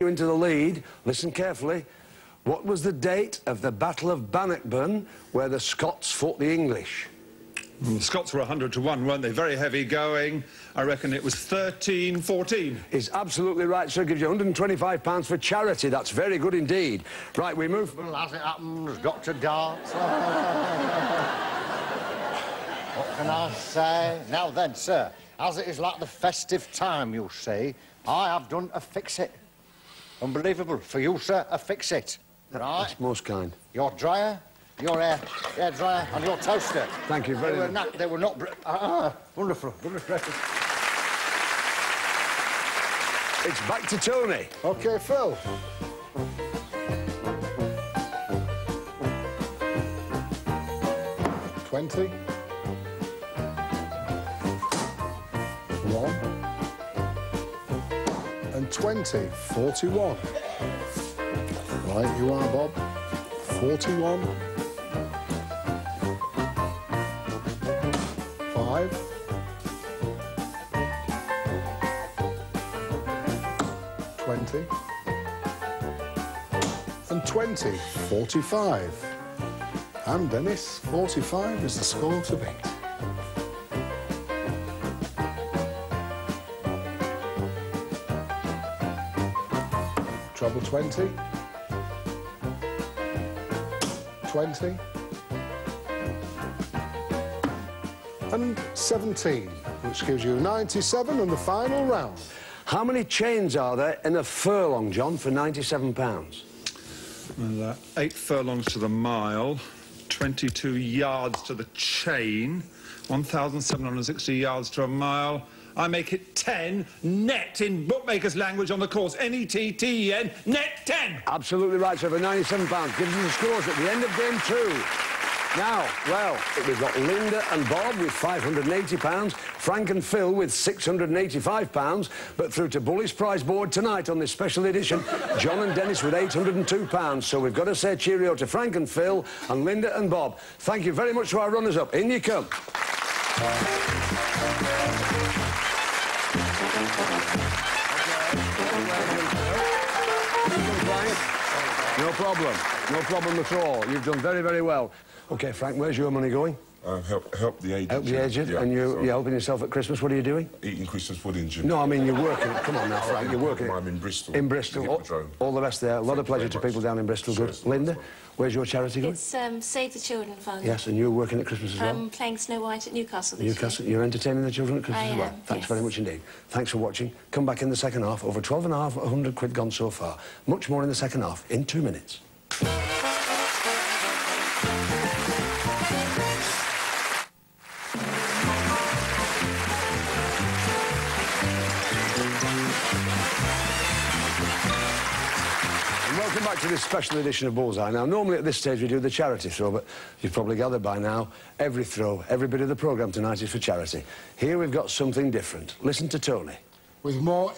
You into the lead. Listen carefully. What was the date of the Battle of Bannockburn, where the Scots fought the English? Well, the Scots were 100 to 1, weren't they? Very heavy going. I reckon it was 1314. It's absolutely right, sir. Gives you £125 for charity. That's very good indeed. Right, we move. Well, as it happens, Dr. Darts. What can I say? Now then, sir, as it is like the festive time, you'll see, I have done a fix-it. Unbelievable. For you, sir, a fix-it. Right? That's most kind. Your dryer, your hair dryer, and your toaster. Thank you very much. They were not... wonderful. Goodness gracious. It's back to Tony. OK, Phil. $20. $1. And 20, 41. Right, you are, Bob. 41. 5. 20. And 20, 45. And Dennis, 45 is the score to beat. Treble 20, 20, and 17, which gives you 97 in the final round. How many chains are there in a furlong, John, for £97? Well, 8 furlongs to the mile, 22 yards to the chain, 1,760 yards to a mile. I make it 10 net in bookmakers' language on the course. N-E-T-T-E-N, net 10. Absolutely right, sir, for £97. Gives you the scores at the end of game 2. Now, well, we've got Linda and Bob with £580, Frank and Phil with £685, but through to Bully's prize board tonight on this special edition, John and Dennis with £802. So we've got to say cheerio to Frank and Phil and Linda and Bob. Thank you very much to our runners-up. In you come. No problem. No problem at all. You've done very, very well. OK, Frank, where's your money going? Help the aged. Help the aged? Yeah, and you're helping yourself at Christmas. What are you doing? Eating Christmas pudding, Jim. No, I mean, you're working. Come on now, Frank, you're working. I'm in Bristol. In Bristol. All the rest there. A lot of pleasure to people down in Bristol. Good. Linda, where's your charity going? It's Save the Children Fund. Yes, and you're working at Christmas as well? I'm playing Snow White at Newcastle this Newcastle. You're entertaining the children at Christmas as well? am, Thanks yes. very much indeed. Thanks for watching. Come back in the second half. Over 100 quid gone so far. Much more in the second half in 2 minutes. Welcome back to this special edition of Bullseye. Now, normally at this stage we do the charity throw, but you've probably gathered by now, every throw, every bit of the programme tonight is for charity. Here we've got something different. Listen to Tony. With more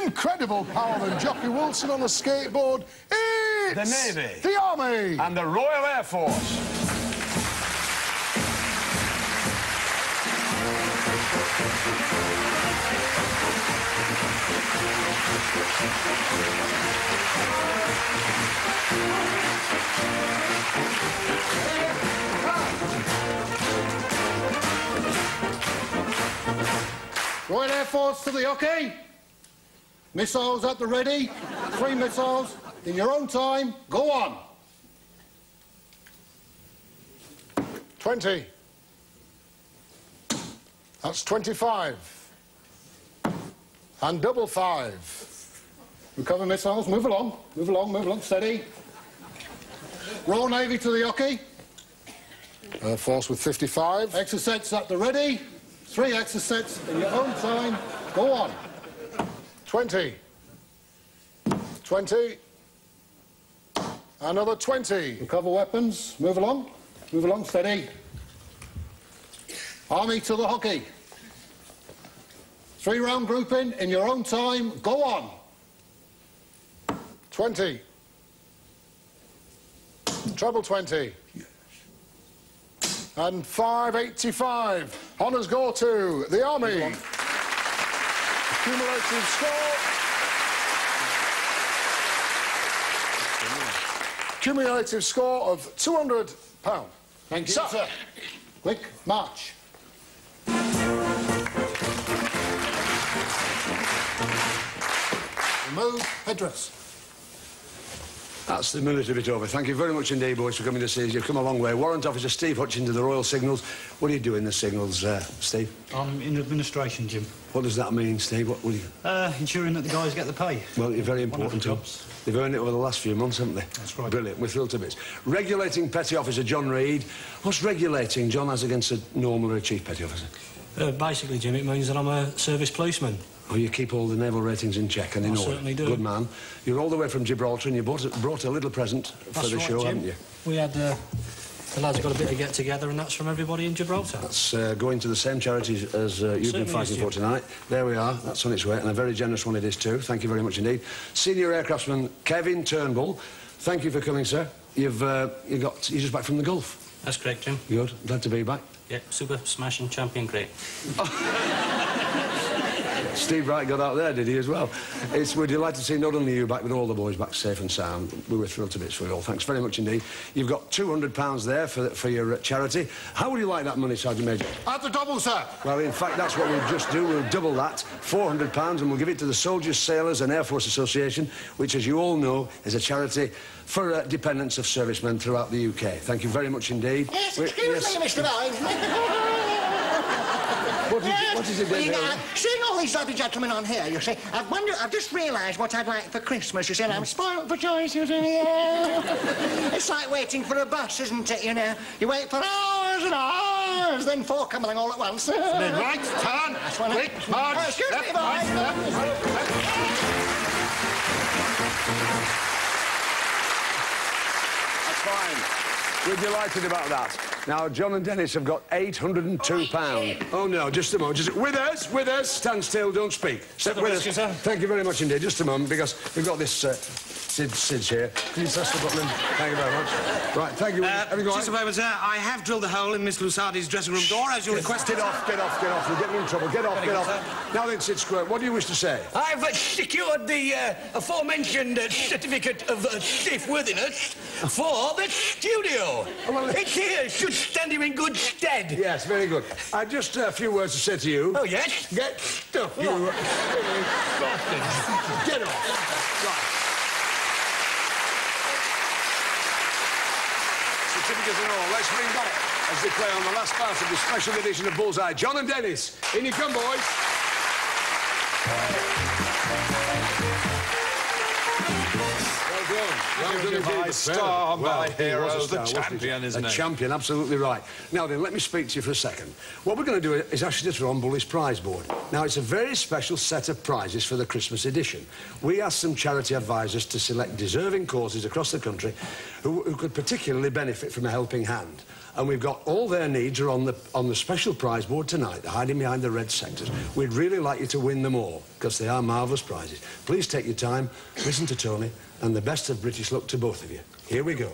incredible power than Jockey Wilson on a skateboard, it's... The Navy. The Army. And the Royal Air Force. Royal Air Force to the hockey. Missiles at the ready. 3 missiles. In your own time. Go on. 20. That's 25. And double 5. Recover missiles. Move along. Move along. Move along. Steady. Royal Navy to the hockey. Air Force with 55. Exocets at the ready. 3 exocets in your own time. Go on. 20. 20. Another 20. Recover weapons. Move along. Move along. Steady. Army to the hockey. 3-round grouping in your own time. Go on. 20. Treble 20. And 585. Honours go to the Army. Cumulative score cumulative score of £200. Thank you, So, sir. Quick, march. Remove headdress. That's the military bit over. Thank you very much indeed, boys, for coming to see us. You've come a long way. Warrant Officer Steve Hutchins of the Royal Signals. What do you do in the Signals, Steve? I'm in administration, Jim. What does that mean, Steve? What will you... Ensuring that the guys get the pay. Well, you're very important to them. jobs. They've earned it over the last few months, haven't they? That's right. Brilliant. We're thrilled to bits. Regulating Petty Officer John Reid. What's regulating, John, as against a normal or a Chief Petty Officer? Basically, Jim, it means that I'm a service policeman. Oh, you keep all the naval ratings in check and in I order. certainly do. Good man. You're all the way from Gibraltar and you brought a little present for the show, Jim. haven't you? We had... the lads got a bit of get-together, and that's from everybody in Gibraltar. That's going to the same charities as you've been fighting for tonight. There we are. That's on its way, and a very generous one it is too. Thank you very much indeed. Senior Aircraftsman Kevin Turnbull, thank you for coming, sir. You're just back from the Gulf. That's correct, Jim. Good. Glad to be back. Yeah, super smashing champion, great. Steve Wright got out there, did he, as well? We're delighted to see not only you back, but all the boys back safe and sound. We were thrilled to bits for you all. Thanks very much indeed. You've got £200 there for your charity. How would you like that money, Sergeant Major? At the double, sir. Well, in fact, that's what we'll just do. We'll double that, £400, and we'll give it to the Soldiers, Sailors and Air Force Association, which, as you all know, is a charity for dependents of servicemen throughout the UK. Thank you very much indeed. Yes, excuse me, Mr. Hyde. What is it, Well, then? seeing all these lovely gentlemen on here, you see, I've just realised what I'd like for Christmas, you see, and I'm spoilt for choice, you see. It's like waiting for a bus, isn't it, you know? You wait for hours and hours, then four come along all at once. Right, turn, quick, march. Excuse me, boys. That's fine. We're delighted about that. Now, John and Dennis have got £802. Oh, no, just a moment. Just with us. Stand still, don't speak. Step with us. Thank you very much indeed. Just a moment, because we've got this Sid's here. Can you press the button? Thank you very much. Right, thank you. Just a moment, sir. I have drilled a hole in Miss Lusardi's dressing room door, as you requested. Get off. You're getting in trouble. Get off. Now then, Sid Squirt, what do you wish to say? I've secured the aforementioned certificate of safe-worthiness for the studio. It's here. Should stand you in good stead. Yes, very good. Just a few words to say to you. Oh, yes? Get stuff, you bastard. Get off. Right. Certificates and all. Let's bring back, as they play on the last part of the special edition of Bullseye, John and Dennis. In you come, boys. My star, my hero, the champion, isn't it? A champion, absolutely right. Now then, let me speak to you for a second. What we're going to do is actually to throw on Bully's prize board. Now, it's a very special set of prizes for the Christmas edition. We asked some charity advisors to select deserving causes across the country who could particularly benefit from a helping hand. And we've got all their needs are on the special prize board tonight. They're hiding behind the red sectors. We'd really like you to win them all, because they are marvellous prizes. Please take your time, listen to Tony, and the best of British luck to both of you. Here we go.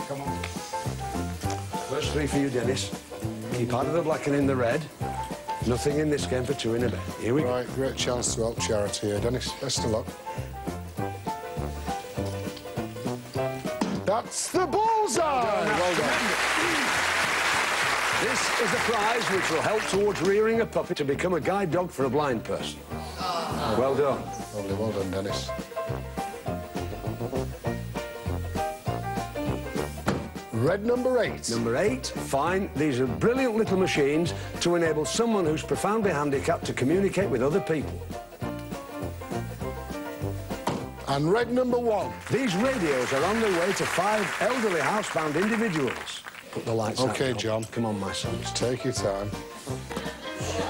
Come on. First three for you, Dennis. Keep out of the black and in the red. Nothing in this game for two in a bed. Here we go. Right, great chance to help charity here, Dennis. Best of luck. That's the bullseye! Well done. This is a prize which will help towards rearing a puppy to become a guide dog for a blind person. Well done. Lovely, well done, Dennis. Red number 8. Number 8, fine. These are brilliant little machines to enable someone who's profoundly handicapped to communicate with other people. And red number 1. These radios are on their way to 5 elderly housebound individuals. Put the lights out. OK, John. Come on, my son. Just take your time.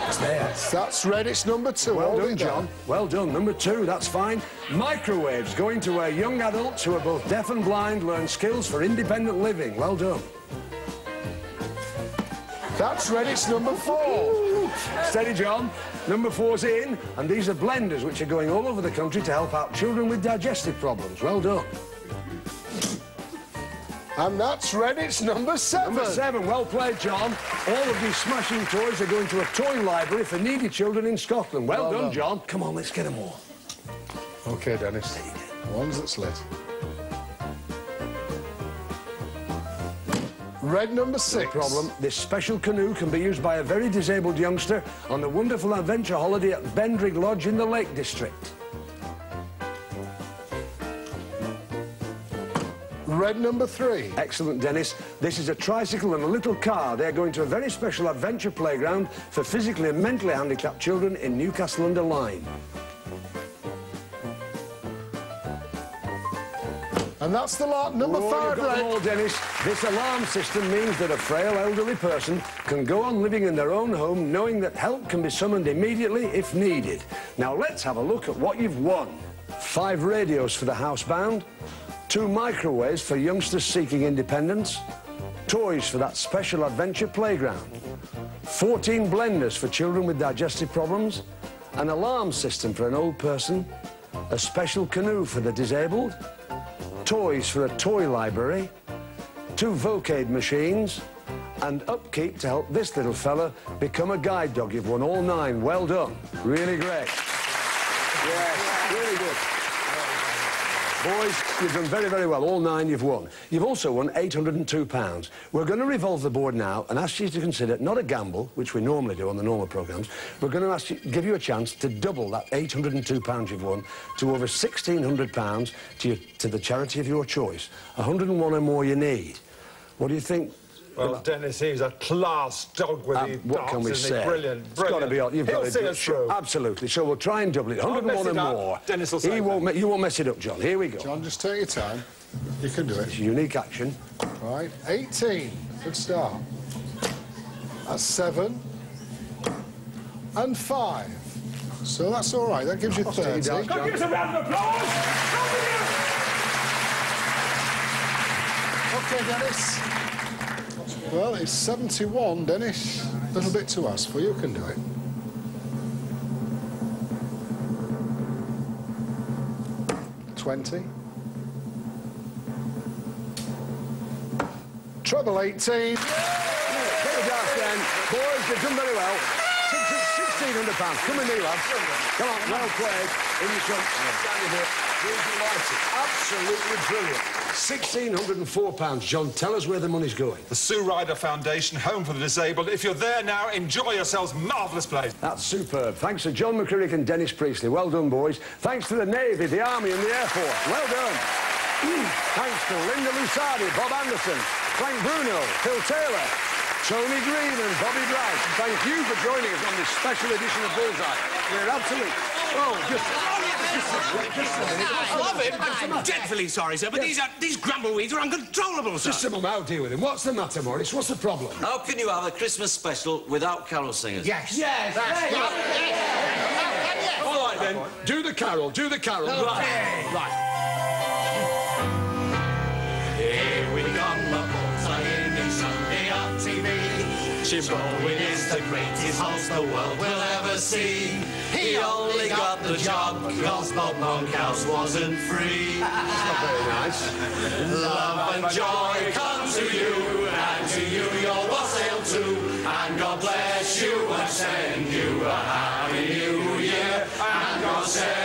It's there. That's red, it's number 2. Well done, John. Well done. Number 2, that's fine. Microwaves going to where young adults who are both deaf and blind learn skills for independent living. Well done. That's red, it's number 4. Steady, John. Number 4's in, and these are blenders which are going all over the country to help out children with digestive problems. Well done. And that's red, it's number 7. Number 7, well played, John. All of these smashing toys are going to a toy library for needy children in Scotland. Well done, John. Come on, let's get them all. OK, Dennis. Ones that's lit. Red number 6. No problem. This special canoe can be used by a very disabled youngster on a wonderful adventure holiday at Bendrig Lodge in the Lake District. Red number 3. Excellent, Dennis. This is a tricycle and a little car. They're going to a very special adventure playground for physically and mentally handicapped children in Newcastle-under-Lyme. And that's the lot. Number 5, you've got them all, Dennis. This alarm system means that a frail elderly person can go on living in their own home knowing that help can be summoned immediately if needed. Now let's have a look at what you've won. 5 radios for the housebound, 2 microwaves for youngsters seeking independence, toys for that special adventure playground, 14 blenders for children with digestive problems, an alarm system for an old person, a special canoe for the disabled, toys for a toy library, 2 Vocade machines, and upkeep to help this little fella become a guide dog. You've won all 9. Well done. Really great. Yes, really good. Boys, you've done very, very well. All 9 you've won. You've also won £802. We're going to revolve the board now and ask you to consider, not a gamble, which we normally do on the normal programmes, we're going to ask you, give you a chance to double that £802 you've won to over £1,600 to the charity of your choice. 101 or more you need. What do you think? Well, Dennis, he's a class dog with his what can we say? Brilliant, It's got to be. You've got to see us through. Absolutely. So we'll try and double it. 101 and more. Dennis will say you won't mess it up, John. Here we go. John, just take your time. You can do it. It's a unique action. Right, 18. Good start. That's 7 and 5. So that's all right. That gives you 30. Go give us a round of applause. OK, Dennis. Well, it's 71, Dennis. A little bit to ask for. You can do it. $20. Treble 18. Put it down, then. Boys, you've done very well. £1,600. Come with me, lads. Come on, well played. In your front. Stand here. Really likes it. Absolutely brilliant. £1,604. John, tell us where the money's going. The Sue Ryder Foundation, Home for the Disabled. If you're there now, enjoy yourselves. Marvellous place. That's superb. Thanks to John McCririck and Dennis Priestley. Well done, boys. Thanks to the Navy, the Army and the Air Force. Well done. Thanks to Linda Lusardi, Bob Anderson, Frank Bruno, Phil Taylor, Tony Green and Bobby Bright. Thank you for joining us on this special edition of Bullseye. We're absolutely... Oh, just a minute. I love it. I'm dreadfully sorry, sir, but these grumbleweeds are uncontrollable, sir. Just a moment, I'll deal with him. What's the matter, Morris? What's the problem? How can you have a Christmas special without carol singers? Yes. Yes. All right, then. Do the carol. Do the carol. Right. Right. Here we come, a Bullseye in Sunday on TV. Joe is the greatest host the world will ever see. He only got the job because Bob Monkhouse wasn't free. Not very nice. Love and joy come to you, and to you your wassail too. And God bless you and send you a happy new year. And God send